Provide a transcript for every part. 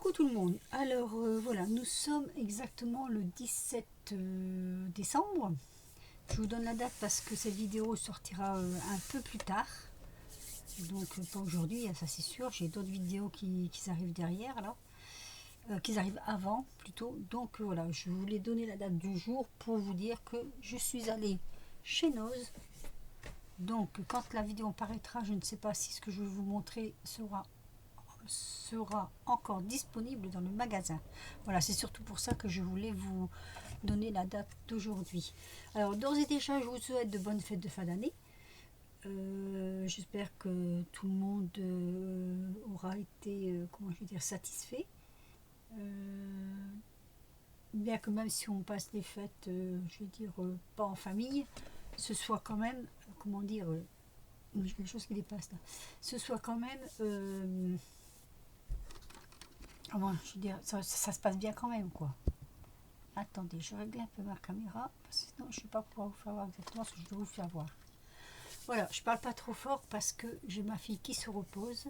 Coucou tout le monde. Alors voilà, nous sommes exactement le 17 décembre. Je vous donne la date parce que cette vidéo sortira un peu plus tard. Donc pas aujourd'hui, ça c'est sûr. J'ai d'autres vidéos qui arrivent derrière là. Qui arrivent avant plutôt. Donc voilà, je voulais donner la date du jour pour vous dire que je suis allée chez Noz. Donc quand la vidéo paraîtra, je ne sais pas si ce que je vais vous montrer sera encore disponible dans le magasin. Voilà, c'est surtout pour ça que je voulais vous donner la date d'aujourd'hui. Alors d'ores et déjà, je vous souhaite de bonnes fêtes de fin d'année. J'espère que tout le monde aura été, comment je vais dire, satisfait. Bien que même si on passe les fêtes, je vais dire, pas en famille, ce soit quand même, comment dire, j'ai quelque chose qui dépasse là, ce soit quand même comment je veux dire, ça se passe bien quand même quoi. Attendez, je règle un peu ma caméra parce que sinon je ne sais pas pouvoir vous faire voir exactement ce que je dois vous faire voir. Voilà, je parle pas trop fort parce que j'ai ma fille qui se repose.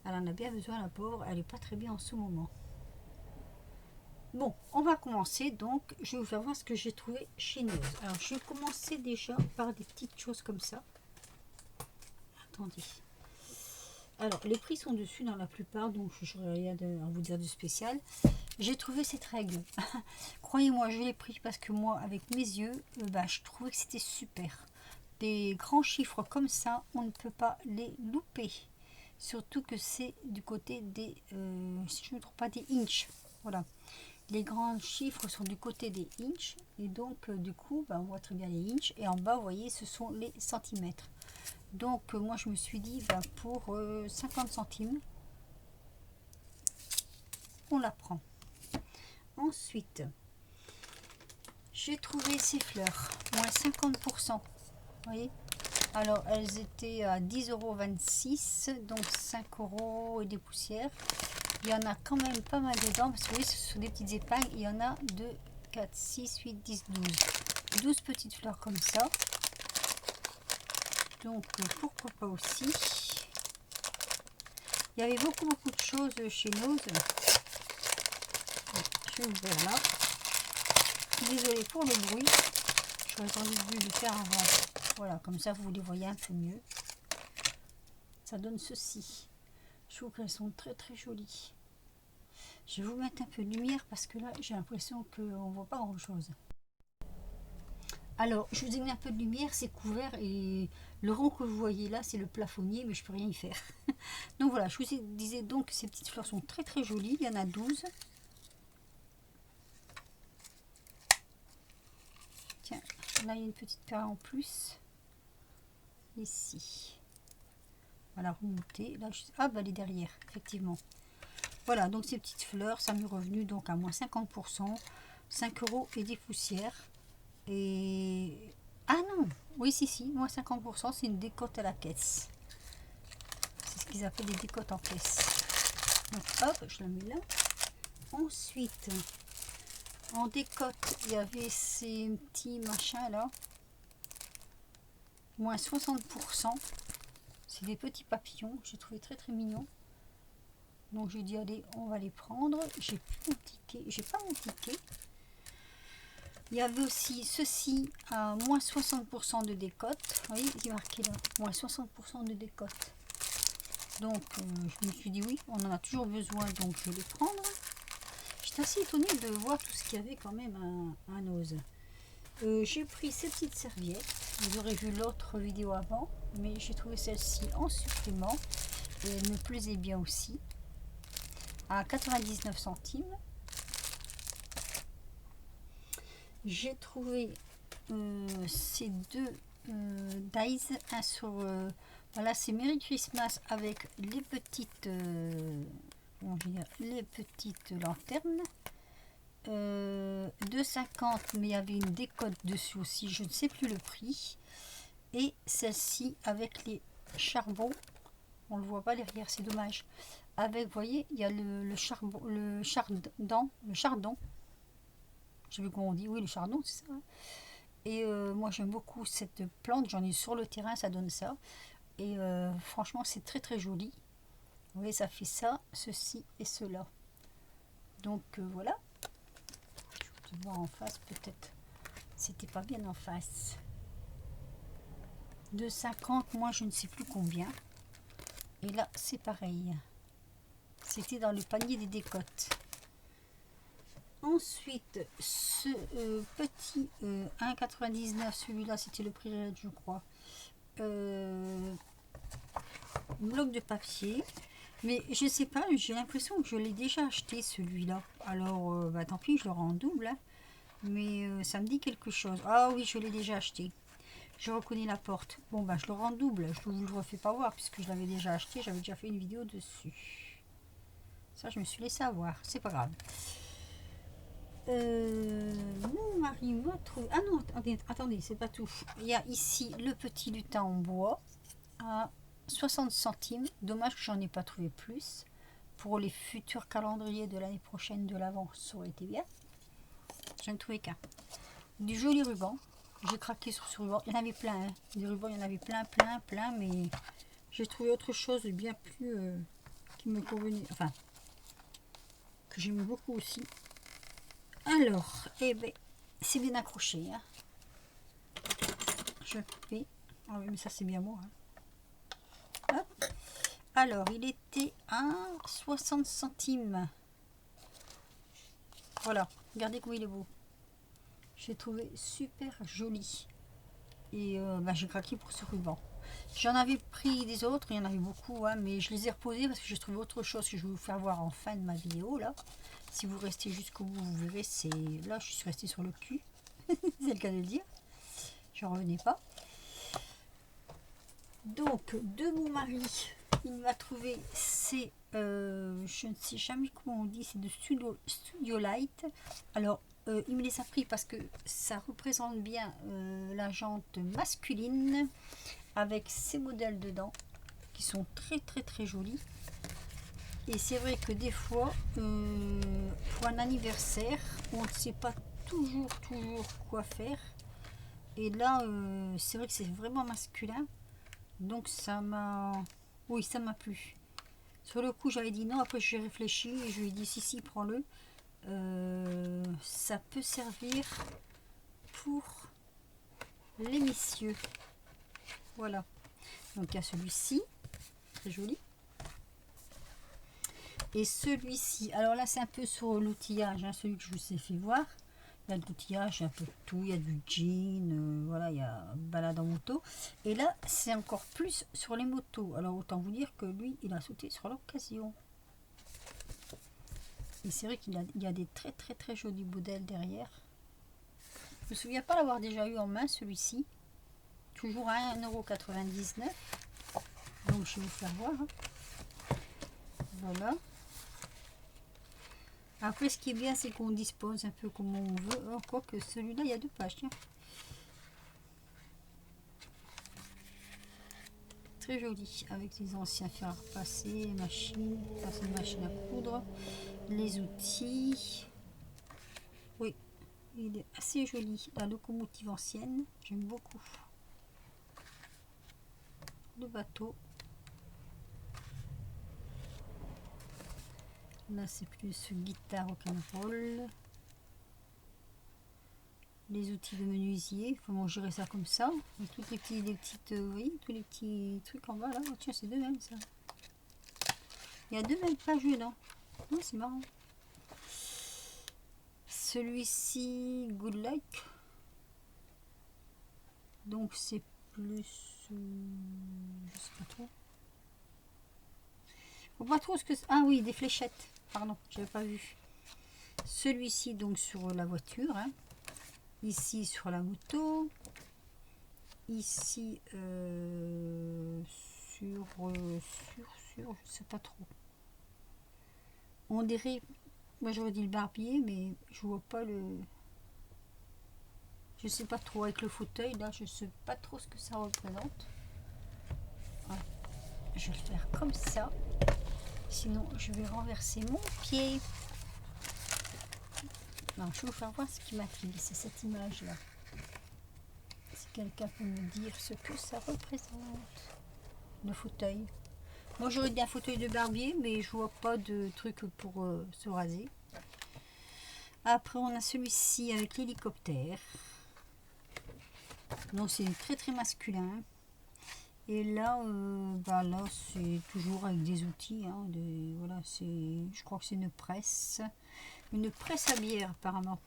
Elle en a bien besoin, la pauvre, elle est pas très bien en ce moment. Bon, on va commencer donc. Je vais vous faire voir ce que j'ai trouvé chez nous. Alors je vais commencer déjà par des petites choses comme ça. Attendez. Alors les prix sont dessus dans la plupart, donc je n'aurai rien à vous dire de spécial. J'ai trouvé cette règle. Croyez-moi, je l'ai pris parce que moi, avec mes yeux, je trouvais que c'était super. Des grands chiffres comme ça, on ne peut pas les louper. Surtout que c'est du côté des, si je ne me trompe pas, des inches. Voilà. Les grands chiffres sont du côté des inches. Et donc, du coup, on voit très bien les inches. Et en bas, vous voyez, ce sont les centimètres. Donc, moi, je me suis dit, pour 50 centimes, on la prend. Ensuite, j'ai trouvé ces fleurs, moins 50%. Vous voyez, alors elles étaient à 10,26 €, donc 5 € et des poussières. Il y en a quand même pas mal dedans, parce que oui, ce sont des petites épingles. Il y en a 2, 4, 6, 8, 10, 12. 12 petites fleurs comme ça. Donc pourquoi pas aussi. Il y avait beaucoup de choses chez Noz. Je vais ouvrir là. Désolée pour le bruit. J'aurais sans doute dû le faire avant. Voilà, comme ça vous les voyez un peu mieux. Ça donne ceci. Je trouve qu'elles sont très très jolies. Je vais vous mettre un peu de lumière parce que là j'ai l'impression qu'on ne voit pas grand chose. Alors je vous ai mis un peu de lumière, c'est couvert et le rond que vous voyez là c'est le plafonnier, mais je peux rien y faire. Donc voilà, je vous disais donc que ces petites fleurs sont très très jolies. Il y en a 12. Tiens, là il y a une petite paire en plus. Ici. Voilà, remonter. Là, elle est derrière, effectivement. Voilà, donc ces petites fleurs, ça m'est revenu donc à moins 50%, 5 € et des poussières. Et... ah non, oui, si, moins 50%, c'est une décote à la caisse. C'est ce qu'ils appellent des décotes en caisse. Donc hop, je la mets là. Ensuite, en décote, il y avait ces petits machins là. Moins 60%. C'est des petits papillons, j'ai trouvé très très mignons. Donc j'ai dit allez, on va les prendre. J'ai plus mon ticket, j'ai pas mon ticket. Il y avait aussi ceci à moins 60% de décote. Vous voyez, il est marqué là, moins 60% de décote. Donc je me suis dit oui, on en a toujours besoin, donc je vais les prendre. J'étais assez étonnée de voir tout ce qu'il y avait quand même à Noz. J'ai pris ces petites serviettes. Vous aurez vu l'autre vidéo avant, mais j'ai trouvé celle-ci en supplément. Et elle me plaisait bien aussi. À 99 centimes. J'ai trouvé ces deux dies, un sur voilà, c'est Merry Christmas avec les petites les petites lanternes, 2,50, mais il y avait une décote dessus aussi, je ne sais plus le prix. Et celle-ci avec les charbons, on le voit pas derrière, c'est dommage. Avec, vous voyez, il y a le chardon, je sais plus comment on dit, oui, le chardon, c'est ça. Et moi j'aime beaucoup cette plante, j'en ai sur le terrain, ça donne ça. Et franchement c'est très très joli. Vous voyez, ça fait ça, ceci et cela. Donc voilà. Je vais voir en face peut-être. C'était pas bien en face. 2,50, moi je ne sais plus combien. Et là c'est pareil. C'était dans le panier des décotes. Ensuite, ce petit 1,99, celui-là c'était le prix réel je crois. Bloc de papier. Mais je sais pas, j'ai l'impression que je l'ai déjà acheté celui-là. Alors bah, tant pis, je l'aurai en double. Hein. Mais ça me dit quelque chose. Ah oui, je l'ai déjà acheté. Je reconnais la porte. Bon bah je l'aurai en double. Je ne vous le refais pas voir puisque je l'avais déjà acheté. J'avais déjà fait une vidéo dessus. Ça je me suis laissé avoir. C'est pas grave. Mon mari m'a trouvé... Ah non, attendez, c'est pas tout. Il y a ici le petit lutin en bois à 60 centimes. Dommage que j'en ai pas trouvé plus. Pour les futurs calendriers de l'année prochaine de l'Avent, ça aurait été bien. J'en ai trouvé qu'un. Du joli ruban. J'ai craqué sur ce ruban. Il y en avait plein. Hein. Des rubans, il y en avait plein. Mais j'ai trouvé autre chose de bien plus... qui me convenait. Enfin, que j'aimais beaucoup aussi. Alors, eh ben, c'est bien accroché. Hein. Je fais... Ah oui, mais ça, c'est bien moi. Hein. Hop. Alors, il était à 60 centimes. Voilà. Regardez comme il est beau. J'ai trouvé super joli. Et bah, j'ai craqué pour ce ruban. J'en avais pris des autres, il y en avait beaucoup, hein, mais je les ai reposés parce que j'ai trouvé autre chose que je vais vous faire voir en fin de ma vidéo. Là, si vous restez jusqu'au bout, vous verrez, c'est... Là, je suis restée sur le cul. C'est le cas de le dire. Je n'en revenais pas. Donc, de mon mari, il m'a trouvé ces... je ne sais jamais comment on dit, c'est de Studio Light. Alors, il me les a pris parce que ça représente bien la jante masculine avec ces modèles dedans qui sont très jolis. Et c'est vrai que des fois, pour un anniversaire, on ne sait pas toujours quoi faire. Et là, c'est vrai que c'est vraiment masculin. Donc ça m'a... Oui, ça m'a plu. Sur le coup, j'avais dit non. Après, j'ai réfléchi et je lui ai dit si, prends-le. Ça peut servir pour les messieurs. Voilà. Donc il y a celui-ci, très joli. Et celui-ci, alors là c'est un peu sur l'outillage, hein, celui que je vous ai fait voir. Il y a de l'outillage, il y a un peu de tout, il y a du jean, voilà, il y a balade en moto. Et là c'est encore plus sur les motos. Alors autant vous dire que lui il a sauté sur l'occasion. Et c'est vrai qu'il y a des très jolis modèles derrière. Je me souviens pas l'avoir déjà eu en main celui-ci. Toujours à 1,99 €. Donc je vais vous faire voir. Voilà. Après ce qui est bien c'est qu'on dispose un peu comme on veut. Oh, quoique celui-là il y a 2 pages. Tiens. Très joli. Avec les anciens fers à repasser, machines. Ça c'est une machine à coudre. Les outils. Oui. Il est assez joli. La locomotive ancienne. J'aime beaucoup. Le bateau. Là c'est plus guitare rock'n'roll. Les outils de menuisier, comment gérer ça comme ça. Et toutes les petites, oui, tous les petits trucs en bas là. Oh, tiens, c'est deux mêmes ça. Il y a 2 mêmes pages dedans. Oh, c'est marrant. Celui-ci, Good Luck. Donc c'est plus, je sais pas trop. Faut pas trop ce que. Ah oui, des fléchettes. Pardon, j'avais pas vu. Celui-ci donc sur la voiture. Hein. Ici sur la moto. Ici sur, je sais pas trop. On dirait, moi j'aurais dit le barbier, mais je vois pas le. Je sais pas trop avec le fauteuil là, je sais pas trop ce que ça représente. Voilà. Je vais le faire comme ça. Sinon, je vais renverser mon pied. Non, je vais vous faire voir ce qui m'intrigue. C'est cette image-là. Si quelqu'un peut me dire ce que ça représente. Le fauteuil. Moi, j'aurais dit un fauteuil de barbier, mais je vois pas de truc pour se raser. Après, on a celui-ci avec l'hélicoptère. Donc, c'est très très masculin. Et là, bah là c'est toujours avec des outils. Hein, voilà, je crois que c'est une presse. Une presse à bière, apparemment.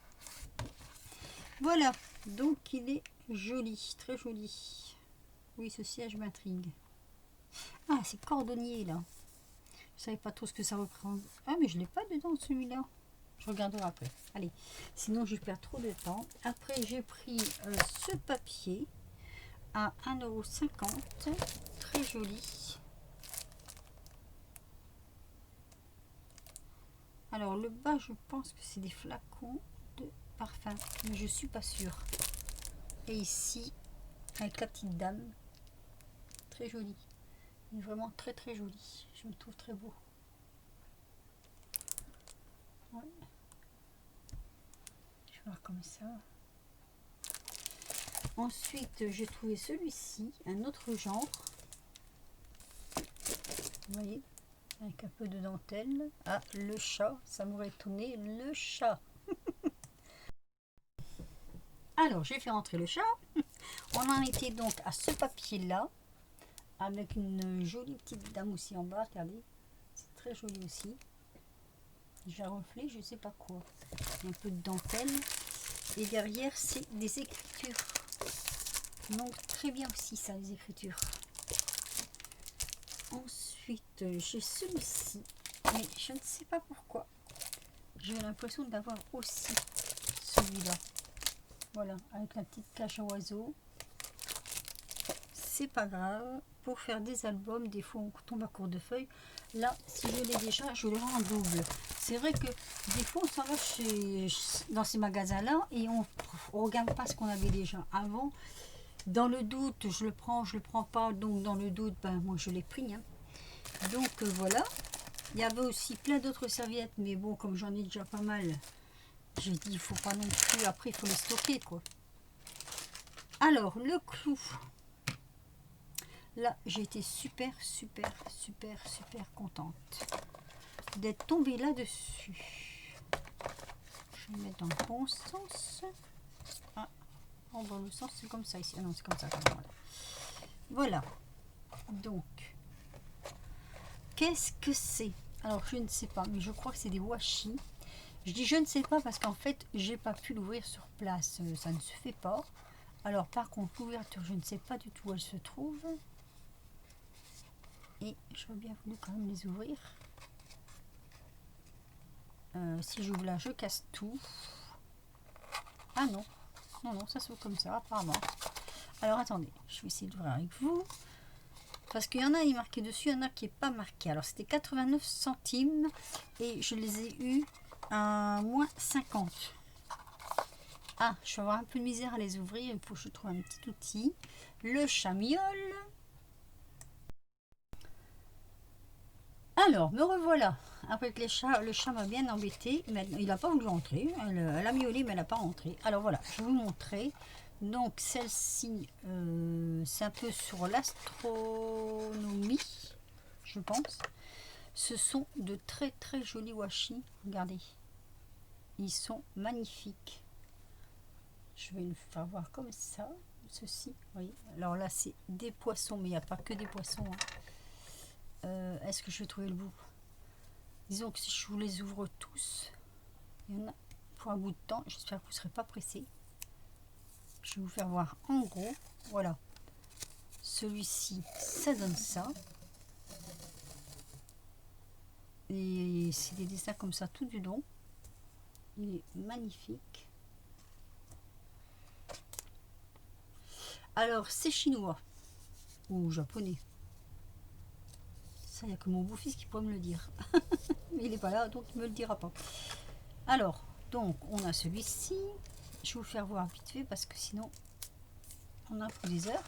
Voilà, donc il est joli, très joli. Oui, ce siège m'intrigue. Ah, c'est cordonnier, là. Je savais pas trop ce que ça reprend. Ah, mais je l'ai pas dedans, celui-là. Je regarderai après. Allez, sinon je perds trop de temps. Après, j'ai pris ce papier à 1,50 €. Très joli. Alors, le bas, je pense que c'est des flacons de parfum. Mais je suis pas sûre. Et ici, avec la petite dame. Très joli. Vraiment très très joli. Je me trouve très beau. Ouais. Je vais voir comme ça. Ensuite, j'ai trouvé celui-ci, un autre genre. Vous voyez, avec un peu de dentelle. Ah, le chat, ça m'aurait étonné, le chat. Alors, j'ai fait rentrer le chat. On en était donc à ce papier-là, avec une jolie petite dame aussi en bas, regardez. C'est très joli aussi. J'ai un reflet, je sais pas quoi. Un peu de dentelle. Et derrière, c'est des écritures. Donc, très bien aussi ça, les écritures. Ensuite, j'ai celui-ci. Mais je ne sais pas pourquoi. J'ai l'impression d'avoir aussi celui-là. Voilà, avec la petite cage à oiseaux. C'est pas grave. Pour faire des albums, des fois on tombe à court de feuilles. Là, si je l'ai déjà, je le rends en double. C'est vrai que des fois on s'en va dans ces magasins-là et on ne regarde pas ce qu'on avait déjà avant. Dans le doute, je le prends pas. Donc dans le doute, ben moi je l'ai pris. Hein. Donc voilà. Il y avait aussi plein d'autres serviettes, mais bon, comme j'en ai déjà pas mal, j'ai dit il faut pas non plus. Après, il faut les stocker quoi. Alors le clou. Là, j'ai été super contente d'être tombée là-dessus. Je vais mettre dans le bon sens. Ah, dans le sens, c'est comme ça ici. Ah non, c'est comme ça. Voilà. Donc, qu'est-ce que c'est? Alors, je ne sais pas, mais je crois que c'est des washi. Je dis je ne sais pas parce qu'en fait, j'ai pas pu l'ouvrir sur place. Ça ne se fait pas. Alors, par contre, l'ouverture, je ne sais pas du tout où elle se trouve. Et j'aurais bien voulu quand même les ouvrir. Si j'ouvre là, je casse tout. Ah non, non, ça s'ouvre comme ça, apparemment. Alors attendez, je vais essayer d'ouvrir avec vous. Parce qu'il y en a, il est marqué dessus, il y en a qui n'est pas marqué. Alors c'était 89 centimes et je les ai eus à moins 50. Ah, je vais avoir un peu de misère à les ouvrir, il faut que je trouve un petit outil. Le chamiol. Alors, me revoilà. Après que le chat m'a bien embêté. Il n'a pas voulu rentrer. Elle a miaulé, mais elle n'a pas rentré. Alors voilà, je vais vous montrer. Donc celle-ci, c'est un peu sur l'astronomie, je pense. Ce sont de très très jolis washi. Regardez. Ils sont magnifiques. Je vais le faire voir comme ça. Ceci, oui. Alors là, c'est des poissons, mais il n'y a pas que des poissons. Hein. Est-ce que je vais trouver le bout? Disons que si je vous les ouvre tous, il y en a pour un bout de temps. J'espère que vous ne serez pas pressés. Je vais vous faire voir en gros. Voilà. Celui-ci, ça donne ça. Et c'est des dessins comme ça tout du long. Il est magnifique. Alors, c'est chinois ou japonais. Ça, il n'y a que mon beau-fils qui pourrait me le dire. Mais il n'est pas là, donc il ne me le dira pas. Alors, donc, on a celui-ci. Je vais vous faire voir vite fait parce que sinon, on a pour des heures.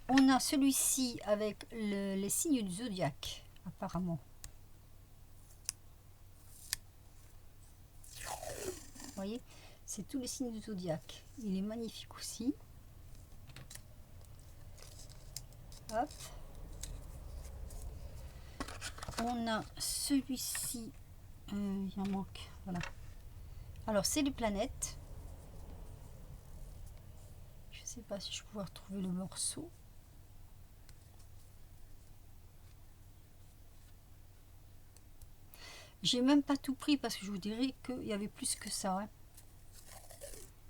On a celui-ci avec les signes du zodiaque, apparemment. Vous voyez, c'est tous les signes du zodiaque. Il est magnifique aussi. Hop. On a celui-ci. Il en manque. Voilà. Alors, c'est les planètes. Je sais pas si je vais pouvoir trouver le morceau. J'ai même pas tout pris parce que je vous dirais qu'il y avait plus que ça. Hein.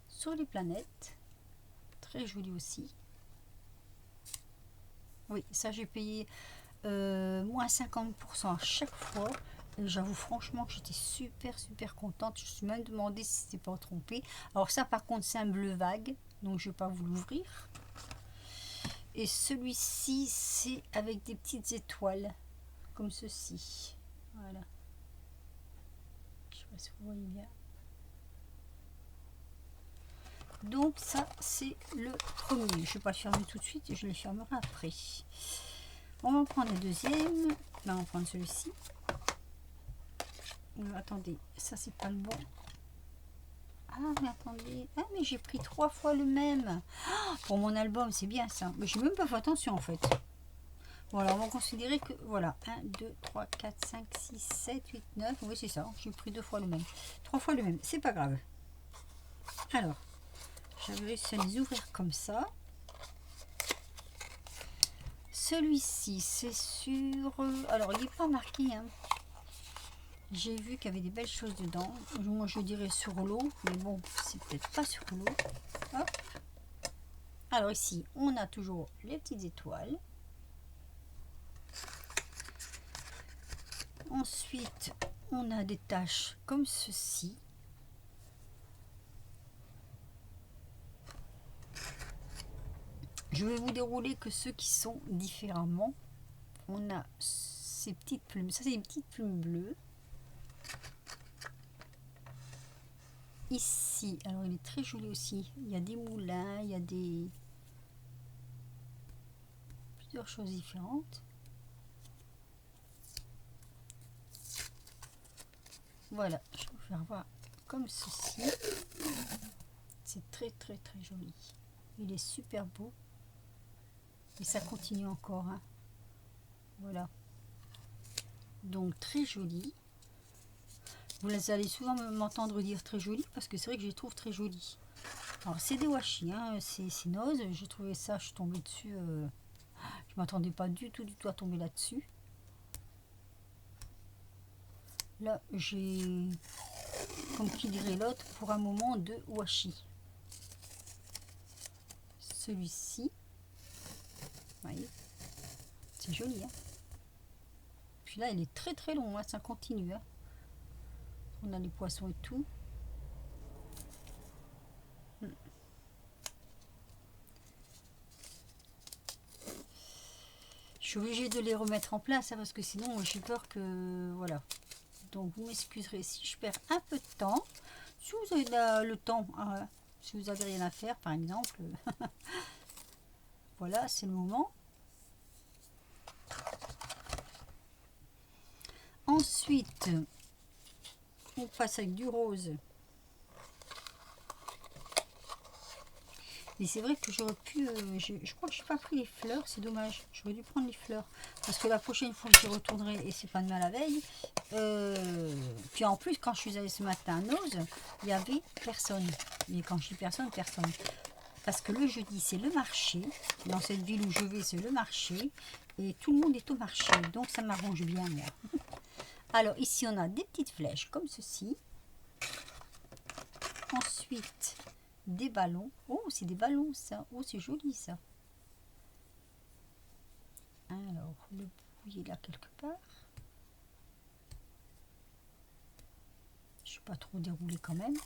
Sur les planètes. Très joli aussi. Oui, ça j'ai payé moins 50% à chaque fois. Et j'avoue franchement que j'étais super contente. Je me suis même demandé si c'était pas trompé. Alors ça par contre c'est un bleu vague. Donc je vais pas vous l'ouvrir. Et celui-ci c'est avec des petites étoiles. Comme ceci. Voilà. Je sais pas si vous voyez bien. Donc ça c'est le premier. Je ne vais pas le fermer tout de suite et je le fermerai après. On va prendre le deuxième. Là on va prendre celui-ci. Attendez, ça c'est pas le bon. Ah mais attendez. Ah mais j'ai pris 3 fois le même. Ah, pour mon album c'est bien ça. Mais je n'ai même pas fait attention en fait. Voilà, on va considérer que voilà. 1, 2, 3, 4, 5, 6, 7, 8, 9. Oui c'est ça. J'ai pris 2 fois le même. 3 fois le même. C'est pas grave. Alors. J'avais réussi à les ouvrir comme ça. Celui-ci, c'est sur... alors, il n'est pas marqué. Hein. J'ai vu qu'il y avait des belles choses dedans. Moi, je dirais sur l'eau. Mais bon, c'est peut-être pas sur l'eau. Hop. Alors ici, on a toujours les petites étoiles. Ensuite, on a des taches comme ceci. Je vais vous dérouler que ceux qui sont différemment. On a ces petites plumes. Ça, c'est des petites plumes bleues. Ici, alors il est très joli aussi. Il y a des moulins, il y a des... plusieurs choses différentes. Voilà, je vais vous faire voir comme ceci. C'est très joli. Il est super beau. Et ça continue encore. Hein. Voilà. Donc très joli. Vous allez souvent m'entendre dire très joli parce que c'est vrai que je les trouve très jolis. Alors c'est des washi, hein, c'est Nose. J'ai trouvé ça, je suis tombée dessus. Je m'attendais pas du tout à tomber là-dessus. Là j'ai, comme qui dirait l'autre, pour un moment de washi. Celui-ci, vous voyez, c'est joli. Hein. Puis là il est très long, hein, ça continue. Hein. On a les poissons et tout. Je suis obligée de les remettre en place hein, parce que sinon j'ai peur que... Voilà. Donc vous m'excuserez si je perds un peu de temps. Si vous avez le temps, hein, si vous avez rien à faire par exemple. Voilà, c'est le moment. Ensuite, on passe avec du rose. Et c'est vrai que j'aurais pu... je crois que je n'ai pas pris les fleurs, c'est dommage. J'aurais dû prendre les fleurs. Parce que la prochaine fois que j'y retournerai, et c'est pas demain la veille. Puis en plus, quand je suis allée ce matin à Nose, il n'y avait personne. Mais quand je dis personne, personne. Parce que le jeudi, c'est le marché. Dans cette ville où je vais, c'est le marché. Et tout le monde est au marché. Donc ça m'arrange bien, moi. Alors ici, on a des petites flèches comme ceci. Ensuite... des ballons. Oh, c'est des ballons ça. Oh, c'est joli ça. Alors, le bout il est là quelque part. Je ne suis pas trop déroulée quand même.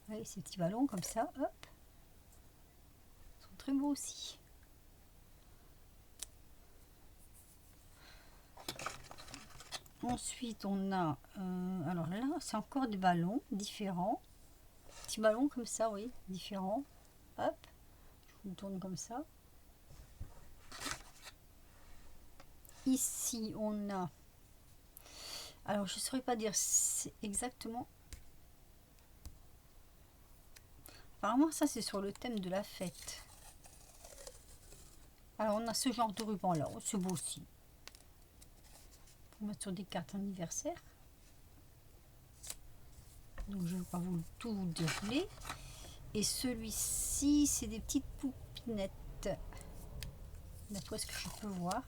Oui, ces petits ballons comme ça. Hop. Ils sont très beaux aussi. Ensuite, on a... alors là, c'est encore des ballons différents. Petits ballons comme ça, oui, différents. Hop. Je vous le tourne comme ça. Ici, on a... alors, je ne saurais pas dire exactement... apparemment, ça, c'est sur le thème de la fête. Alors, on a ce genre de ruban là. Oh, c'est beau aussi. Pour mettre sur des cartes anniversaires. Donc je ne vais pas vous tout vous dérouler. Et celui-ci, c'est des petites poupinettes. D'après ce que je peux voir.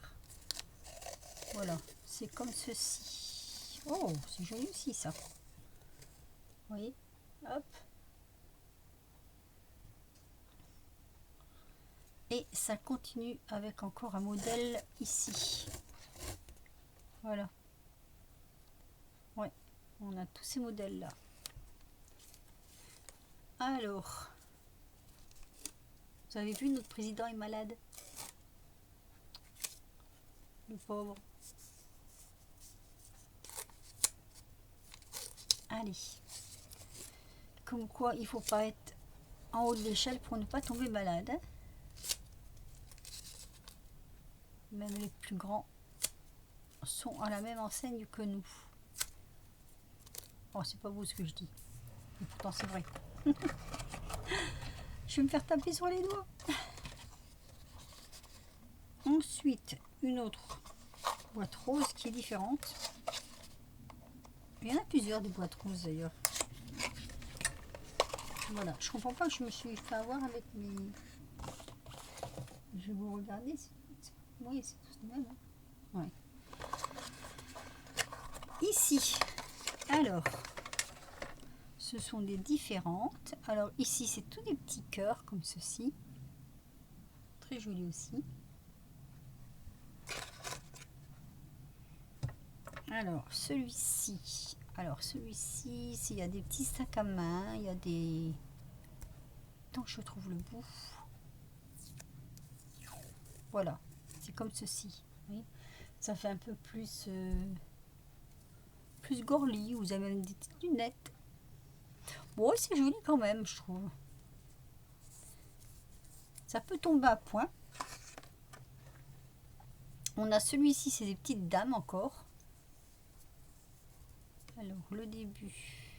Voilà, c'est comme ceci. Oh, c'est joli aussi ça. Vous voyez? Hop. Et ça continue avec encore un modèle ici. Voilà. Ouais, on a tous ces modèles là. Alors, vous avez vu, notre président est malade. Le pauvre. Allez. Comme quoi, il faut pas être en haut de l'échelle pour ne pas tomber malade. Hein. Même les plus grands sont à la même enseigne que nous. Oh, c'est pas beau ce que je dis. Et pourtant, c'est vrai. Je vais me faire taper sur les doigts. Ensuite, une autre boîte rose qui est différente. Il y en a plusieurs des boîtes roses d'ailleurs. Voilà, je comprends pas que je me suis fait avoir avec mes... Je vais vous regarder. Oui, c'est tout de même. Hein. Ouais. Ici, alors, ce sont des différentes. Alors ici, c'est tous des petits cœurs comme ceci. Très joli aussi. Alors celui-ci, il y a des petits sacs à main, il y a des... Tant que je trouve le bout. Voilà, c'est comme ceci. Oui. Ça fait un peu plus plus girly. Vous avez même des petites lunettes. Bon, c'est joli quand même, je trouve. Ça peut tomber à point. On a celui-ci, c'est des petites dames encore. Alors, le début.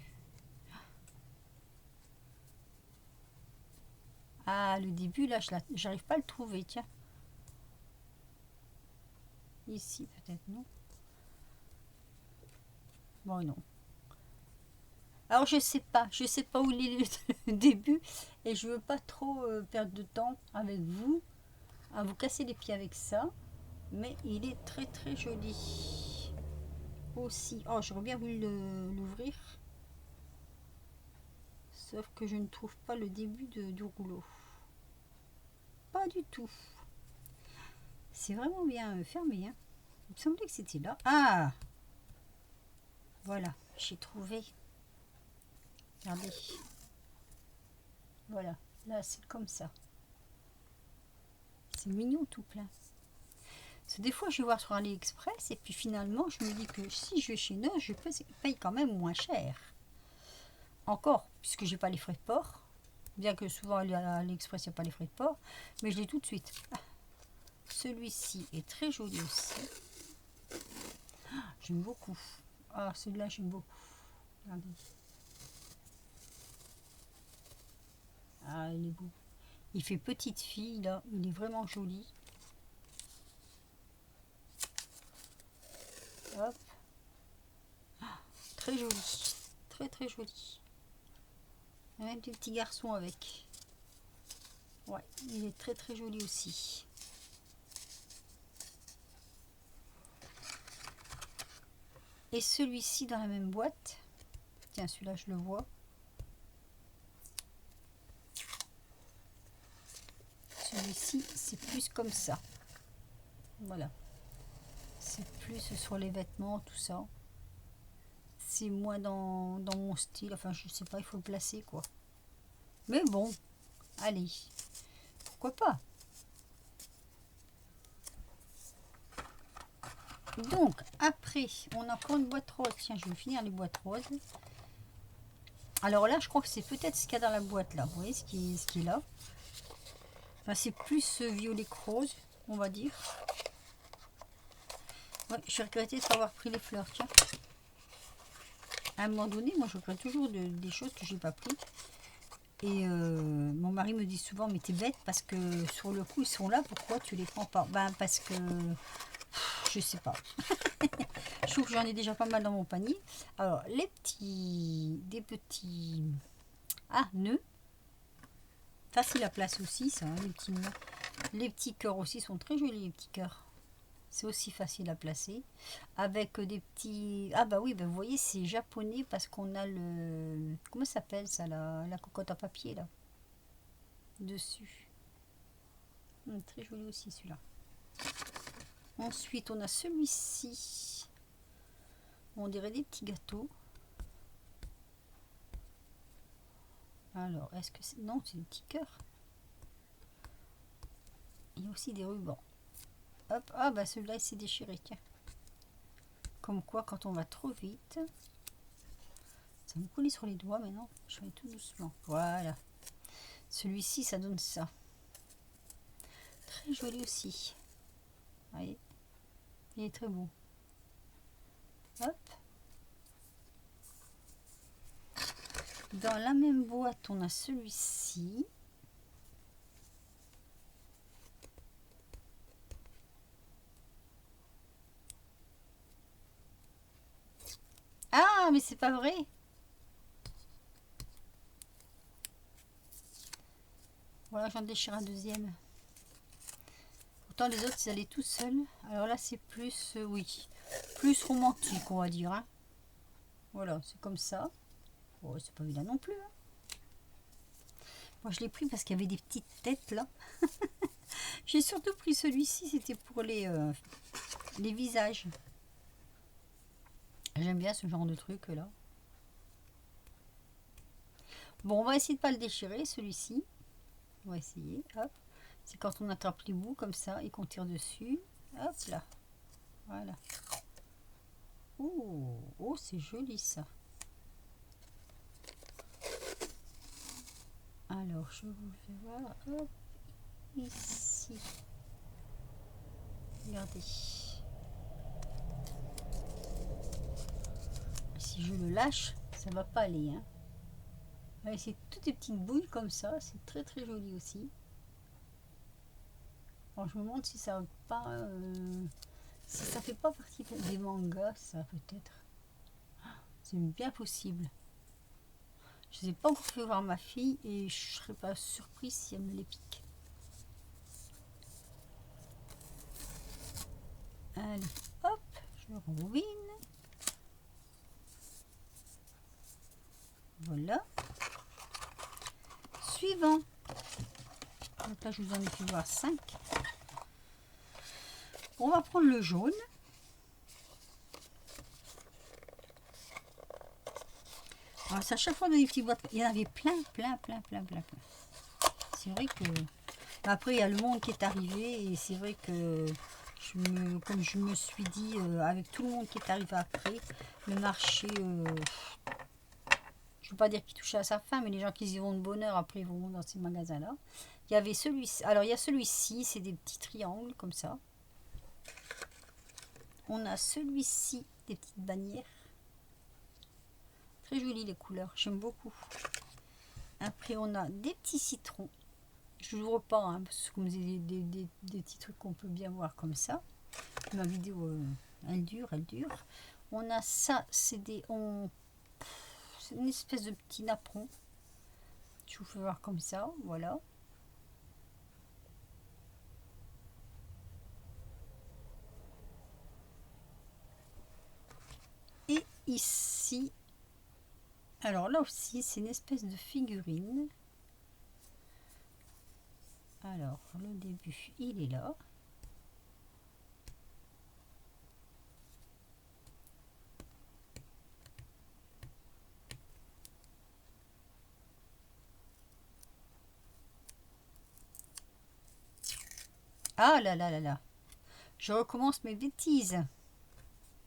Ah, le début, là, j'arrive pas à le trouver, tiens. Ici, peut-être, non? Bon, non. Alors, je sais pas où il est le début. Et je veux pas trop perdre de temps avec vous, à vous casser les pieds avec ça. Mais il est très, très joli. Aussi. Oh, j'aurais bien voulu l'ouvrir. Sauf que je ne trouve pas le début du rouleau. Pas du tout. C'est vraiment bien fermé. Hein. Il me semblait que c'était là. Ah! Voilà, j'ai trouvé. Regardez. Voilà, là c'est comme ça. C'est mignon tout plein. Parce que des fois je vais voir sur AliExpress et puis finalement je me dis que si je vais chez Neuf, je paye quand même moins cher. Encore, puisque j'ai pas les frais de port. Bien que souvent à AliExpress il n'y a pas les frais de port. Mais je l'ai tout de suite. Ah, celui-ci est très joli aussi. Ah, j'aime beaucoup. Ah, celui-là j'aime beaucoup. Regardez. Ah, il est beau. Il fait petite fille là. Il est vraiment joli. Hop. Ah, très joli. Très très joli. Il y a même des petits garçons avec. Ouais, il est très très joli aussi. Et celui-ci dans la même boîte. Tiens, celui-là je le vois. Celui-ci, c'est plus comme ça. Voilà. C'est plus sur les vêtements, tout ça. C'est moins dans mon style. Enfin, je sais pas, il faut le placer, quoi. Mais bon, allez. Pourquoi pas? Donc, après, on a encore une boîte rose. Tiens, je vais finir les boîtes roses. Alors là, je crois que c'est peut-être ce qu'il y a dans la boîte, là. Vous voyez ce qui est là? Enfin, c'est plus violet que rose, on va dire. Ouais, je suis regrettée de ne pas avoir pris les fleurs, tiens. À un moment donné, moi, je regrette toujours des choses que j'ai pas pris. Et mon mari me dit souvent, mais t'es bête parce que sur le coup, ils sont là, pourquoi tu les prends pas? Ben, parce que je sais pas. Je trouve que j'en ai déjà pas mal dans mon panier. Alors, des petits nœuds. Facile à placer aussi, ça, hein, les petits nœuds. Les petits cœurs aussi sont très jolis, les petits cœurs. C'est aussi facile à placer. Avec des petits... Ah bah oui, bah vous voyez, c'est japonais parce qu'on a le... Comment ça s'appelle ça, la cocotte à papier, là. Dessus. Très joli aussi, celui-là. Ensuite, on a celui-ci. On dirait des petits gâteaux. Alors, est-ce que c'est... Non, c'est des petits cœurs. Il y a aussi des rubans. Hop, ah bah celui-là il s'est déchiré, tiens. Comme quoi, quand on va trop vite, ça me coule sur les doigts maintenant. Je fais tout doucement. Voilà. Celui-ci, ça donne ça. Très joli aussi. Vous voyez, il est très beau. Hop. Dans la même boîte, on a celui-ci. Ah, mais c'est pas vrai. Voilà, j'en déchire un deuxième. Pourtant, les autres, ils allaient tout seuls. Alors là, c'est plus, oui, plus romantique, on va dire. Hein. Voilà, c'est comme ça. Oh, c'est pas vilain non plus. Hein. Moi, je l'ai pris parce qu'il y avait des petites têtes là. J'ai surtout pris celui-ci, c'était pour les visages. J'aime bien ce genre de truc là. Bon, on va essayer de pas le déchirer, celui-ci. On va essayer, hop. C'est quand on attrape les bouts comme ça et qu'on tire dessus. Hop là. Voilà. Oh, oh c'est joli ça. Alors, je vous le fais voir. Hop, ici. Regardez. Si je le lâche, ça va pas aller. Hein. Ouais, c'est toutes des petites boules comme ça. C'est très très joli aussi. Alors, je me demande si ça pas, si ça fait pas partie des mangas, ça peut-être. C'est bien possible. Je n'ai pas encore fait voir ma fille et je serais pas surprise si elle me les pique. Allez, hop, je rembobine. Voilà. Suivant. Donc là, je vous en ai fait voir 5. On va prendre le jaune. Alors, c'est à chaque fois dans les petites boîtes. Il y en avait plein. C'est vrai que... Après, il y a le monde qui est arrivé et c'est vrai que... comme je me suis dit, avec tout le monde qui est arrivé après, le marché... je ne veux pas dire qu'il touchait à sa fin, mais les gens qui y vont de bonne heure, après, ils vont dans ces magasins-là. Il y avait celui-ci. Alors, il y a celui-ci, c'est des petits triangles comme ça. On a celui-ci, des petites bannières. Très jolies les couleurs, j'aime beaucoup. Après, on a des petits citrons. Je n'ouvre pas, hein, parce que comme des petits trucs qu'on peut bien voir comme ça. Ma vidéo, elle dure. On a ça, c'est c'est une espèce de petit napperon. Je vous fais voir comme ça, voilà. Et ici, alors là aussi, c'est une espèce de figurine. Alors, le début, il est là. Ah là là là là. Je recommence mes bêtises,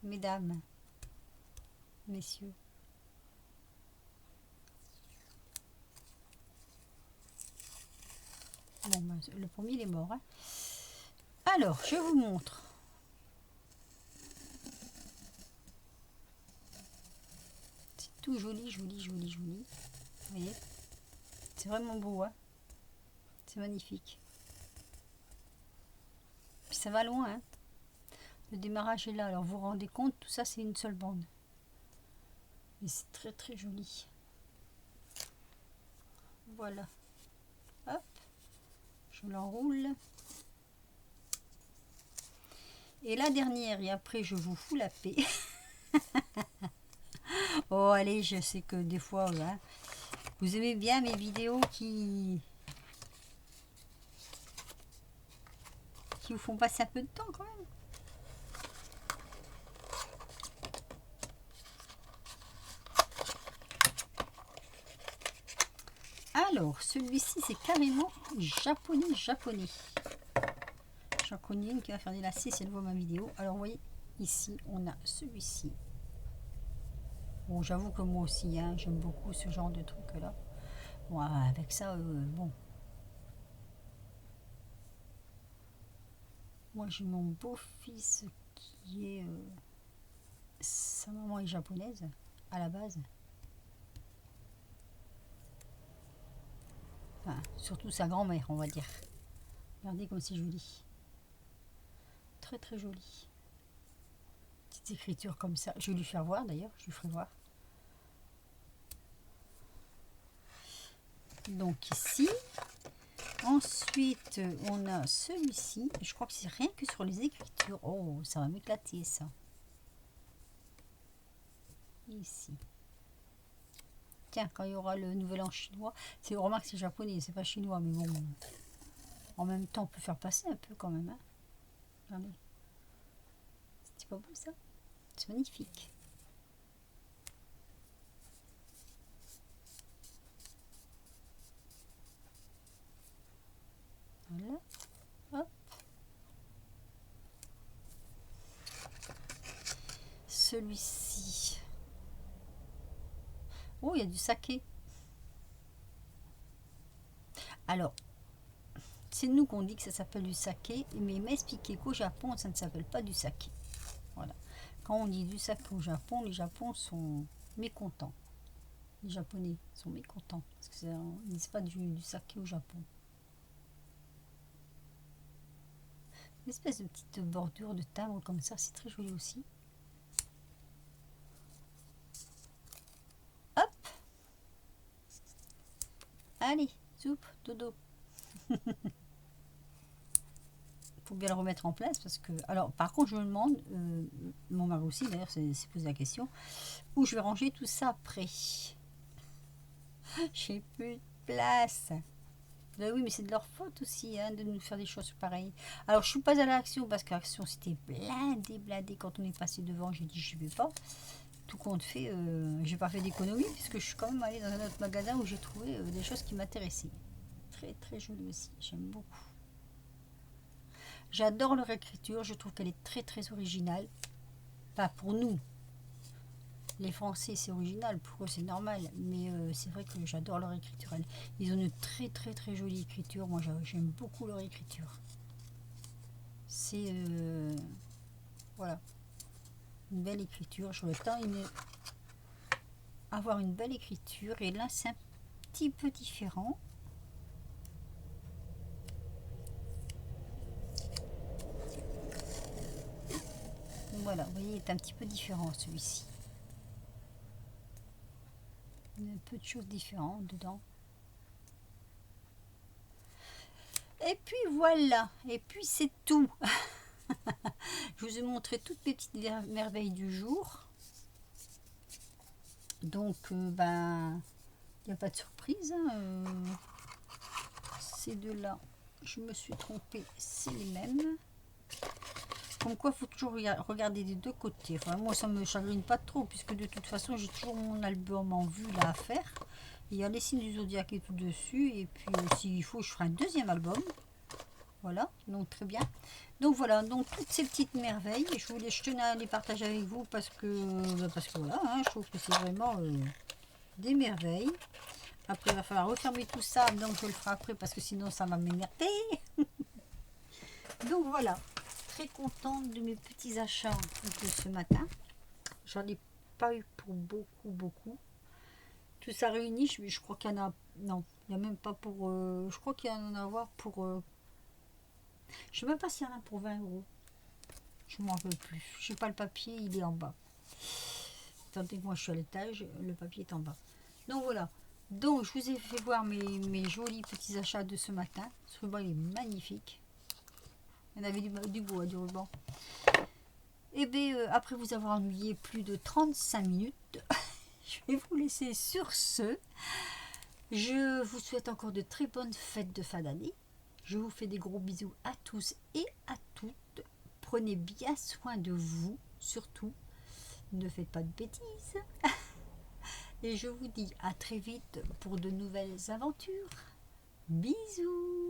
mesdames, messieurs. Bon, ben, le premier il est mort. Hein. Alors, je vous montre. C'est tout joli. Vous voyez? C'est vraiment beau. Hein. C'est magnifique. Puis ça va loin. Hein. Le démarrage est là. Alors vous vous rendez compte, tout ça c'est une seule bande. Mais c'est très très joli. Voilà. Hop. Je l'enroule. Et la dernière, et après je vous fous la paix. Oh allez, je sais que des fois, hein, vous aimez bien mes vidéos qui vous font passer un peu de temps quand même. Alors, celui-ci, c'est carrément japonais. J'en connais une qui va faire des lacets si elle voit ma vidéo. Alors, vous voyez, ici, on a celui-ci. Bon, j'avoue que moi aussi, hein, j'aime beaucoup ce genre de truc-là. Bon, avec ça, bon. Moi, j'ai mon beau-fils qui est... sa maman est japonaise, à la base. Enfin, surtout sa grand-mère, on va dire. Regardez comme c'est joli. Très très joli. Petite écriture comme ça. Je vais lui faire voir d'ailleurs, je lui ferai voir. Donc ici. Ensuite, on a celui-ci. Je crois que c'est rien que sur les écritures. Oh, ça va m'éclater ça. Ici. Tiens, quand il y aura le nouvel an chinois, c'est remarque c'est japonais, c'est pas chinois, mais bon. En même temps, on peut faire passer un peu quand même. Hein. Regardez. C'est pas beau ça? C'est magnifique. Voilà. Hop. Celui-ci. Oh, il y a du saké. Alors, c'est nous qu'on dit que ça s'appelle du saké, mais il m'a expliqué qu'au Japon, ça ne s'appelle pas du saké. Voilà. Quand on dit du saké au Japon, les Japonais sont mécontents. Les Japonais sont mécontents parce que ils disent pas du saké au Japon. Une espèce de petite bordure de timbre comme ça, c'est très joli aussi. Hop. Allez, soupe, dodo. Faut bien le remettre en place parce que... Alors, par contre, je me demande, mon mari aussi d'ailleurs s'est posé la question, où je vais ranger tout ça après. J'ai plus de place. Ben oui, mais c'est de leur faute aussi hein, de nous faire des choses pareilles. Alors, je suis pas à l'action parce que l'action c'était blindé. Quand on est passé devant, j'ai dit je vais pas. Tout compte fait, j'ai pas fait d'économie puisque je suis quand même allée dans un autre magasin où j'ai trouvé des choses qui m'intéressaient. Très très joli aussi, j'aime beaucoup. J'adore leur écriture, je trouve qu'elle est très très originale. Pas pour nous. Les Français, c'est original, pour eux c'est normal, mais c'est vrai que j'adore leur écriture. Ils ont une très très très jolie écriture, moi j'aime beaucoup leur écriture. C'est voilà, une belle écriture. Je le temps avoir une belle écriture, et là c'est un petit peu différent. Voilà, vous voyez, il est un petit peu différent celui-ci. Il y a un peu de choses différentes dedans. Et puis voilà, et puis c'est tout. Je vous ai montré toutes mes petites merveilles du jour. Donc, ben, il n'y a pas de surprise. Hein, ces deux-là, je me suis trompée, c'est les mêmes. Comme quoi, il faut toujours regarder des deux côtés. Enfin, moi, ça ne me chagrine pas trop, puisque de toute façon, j'ai toujours mon album en vue là à faire. Il y a les signes du zodiaque et tout dessus. Et puis, s'il faut, je ferai un deuxième album. Voilà, donc très bien. Donc voilà, donc toutes ces petites merveilles, je tenais à les partager avec vous parce que voilà, hein, je trouve que c'est vraiment des merveilles. Après, il va falloir refermer tout ça, donc je le ferai après parce que sinon ça va m'énerver. Donc voilà, très contente de mes petits achats de ce matin. J'en ai pas eu pour beaucoup. Tout ça réuni, je crois qu'il y en a... Non, il n'y a même pas pour... je crois qu'il y en a à avoir pour... je ne sais même pas s'il y en a pour 20 euros. Je ne m'en rappelle plus. Je sais pas, le papier, il est en bas. Attendez, moi je suis à l'étage, le papier est en bas. Donc voilà. Donc je vous ai fait voir mes jolis petits achats de ce matin. Ce ruban il est magnifique. Il y en avait du bois, du ruban. Et bien après vous avoir ennuyé plus de 35 minutes, je vais vous laisser sur ce. Je vous souhaite encore de très bonnes fêtes de fin d'année. Je vous fais des gros bisous à tous et à toutes. Prenez bien soin de vous, surtout. Ne faites pas de bêtises. Et je vous dis à très vite pour de nouvelles aventures. Bisous.